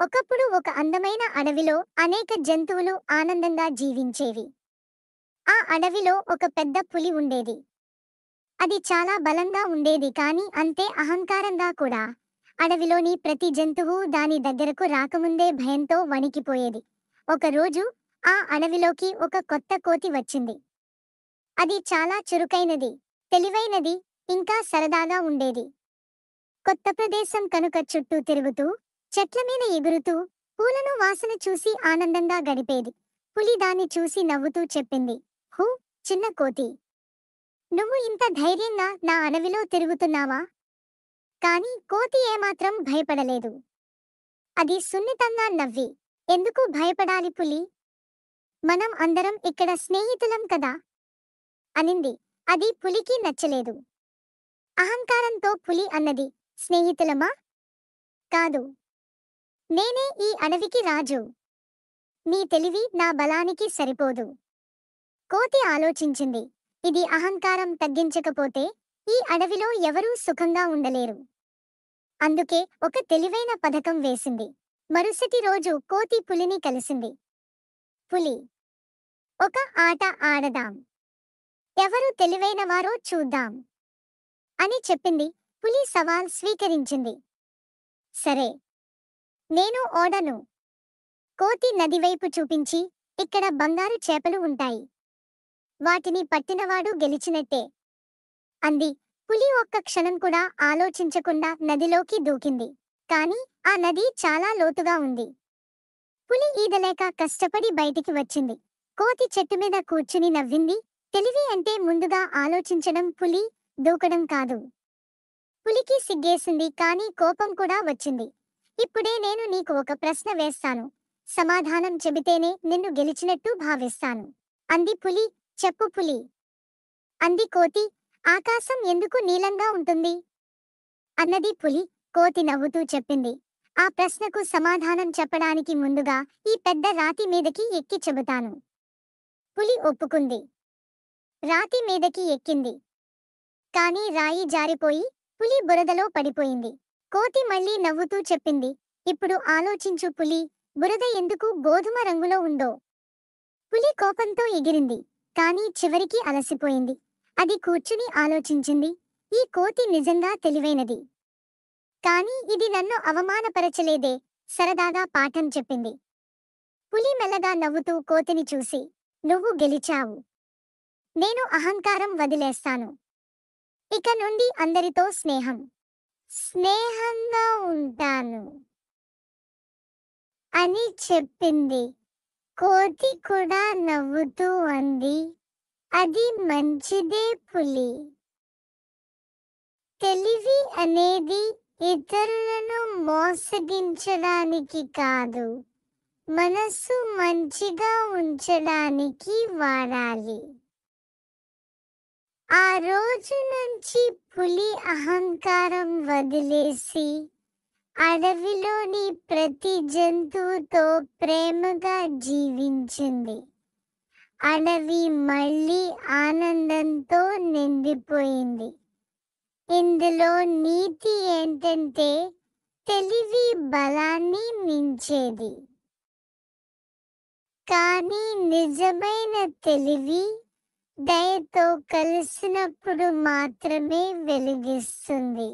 ఒకప్పుడు ఒక అందమైన అడవిలో అనేక జంతువులు ఆనందంగా జీవించేవి. ఆ అడవిలో ఒక పెద్ద పులి ఉండేది. అది చాలా బలంగా ఉండేది కానీ అంతే అహంకారంగా కూడా. అడవిలోని ప్రతి జంతువు దాని దగ్గరకు రాకముందే భయంతో వణికిపోయేది. ఒకరోజు ఆ అడవిలోకి ఒక కొత్త కోతి వచ్చింది. అది చాలా చురుకైనది, తెలివైనది, ఇంకా సరదాగా ఉండేది. కొత్త ప్రదేశం కనుక చుట్టూ తిరుగుతూ, చెట్ల మీద ఎగురుతూ, పూలను వాసన చూసి ఆనందంగా గడిపేది. పులి దాన్ని చూసి నవ్వుతూ చెప్పింది, హూ, చిన్న కోతి, నువ్వు ఇంత ధైర్యంగా నా అడవిలో తిరుగుతున్నావా? కానీ కోతి ఏమాత్రం భయపడలేదు. అది సున్నితంగా నవ్వి, ఎందుకు భయపడాలి పులి? మనం అందరం ఇక్కడ స్నేహితులం కదా అనింది. అది పులికి నచ్చలేదు. అహంకారంతో పులి అన్నది, స్నేహితులమా? కాదు. నేనే ఈ అడవికి రాజు. నీ తెలివి నా బలానికి సరిపోదు. కోతి ఆలోచించింది. ఇది అహంకారం తగ్గించకపోతే ఈ అడవిలో ఎవరూ సుఖంగా ఉండలేరు. అందుకే ఒక తెలివైన పథకం వేసింది. మరుసటి రోజు కోతి పులిని కలిసింది. పులి, ఒక ఆట ఆడదాం. ఎవరు తెలివైనవారో చూద్దాం అని చెప్పింది. పులి సవాల్ స్వీకరించింది. సరే, నేను ఓడను. కోతి నదివైపు చూపించి, ఇక్కడ బంగారు చేపలు ఉంటాయి. వాటిని పట్టినవాడు గెలిచినట్టే అంది. పులి ఒక్క క్షణం కూడా ఆలోచించకుండా నదిలోకి దూకింది. కాని ఆ నది చాలా లోతుగా ఉంది. పులి ఈదలేక కష్టపడి బయటికి వచ్చింది. కోతి చెట్టు మీద కూర్చుని నవ్వింది. తెలివి అంటే ముందుగా ఆలోచించడం, పులి దూకడం కాదు. పులికి సిగ్గేసింది కానీ కోపం కూడా వచ్చింది. ఇప్పుడే నేను నీకు ఒక ప్రశ్న వేస్తాను. సమాధానం చెబితేనే నిన్ను గెలిచినట్టు భావిస్తాను అంది పులి. చెప్పు పులి అంది కోతి. ఆకాశం ఎందుకు నీలంగా ఉంటుంది అన్నది పులి. కోతి నవ్వుతూ చెప్పింది, ఆ ప్రశ్నకు సమాధానం చెప్పడానికి ముందుగా ఈ పెద్ద రాతి మీదకి ఎక్కి చెబుతాను. పులి ఒప్పుకుంది. రాతి మీదకి ఎక్కింది. కానీ రాయి జారిపోయి పులి బురదలో పడిపోయింది. కోతి మళ్ళీ నవ్వుతూ చెప్పింది, ఇప్పుడు ఆలోచించు పులి, బురద ఎందుకు గోధుమ రంగులో ఉందో. పులి కోపంతో ఎగిరింది. కానీ చివరికి అలసిపోయింది. అది కూర్చుని ఆలోచించింది, ఈ కోతి నిజంగా తెలివైనది. కానీ ఇది నన్ను అవమానపరచలేదే, సరదాగా పాఠం చెప్పింది. పులి మెల్లగా నవ్వుతూ కోతిని చూసి, నువ్వు గెలిచావు. నేను అహంకారం వదిలేస్తాను. ఇక నుండి అందరితో స్నేహంగా ఉంటాను అని చెప్పింది. కోతి కూడా నవ్వుతూ అంది, అది మంచిదే పులి. తెలివి అనేది ఇతరులను మోసగించడానికి కాదు, మనసు మంచిగా ఉంచడానికి వాడాలి. ఆ రోజు నుంచి పులి అహంకారం వదిలేసి అడవిలోని ప్రతి జంతువుతో ప్రేమగా జీవించింది. అడవి మళ్ళీ ఆనందంతో నిండిపోయింది. ఇందులో నీతి ఏంటంటే తెలివి బలాన్ని మించేది. కానీ నిజమైన తెలివి దయతో కలిసినప్పుడు మాత్రమే వెలిగిస్తుంది.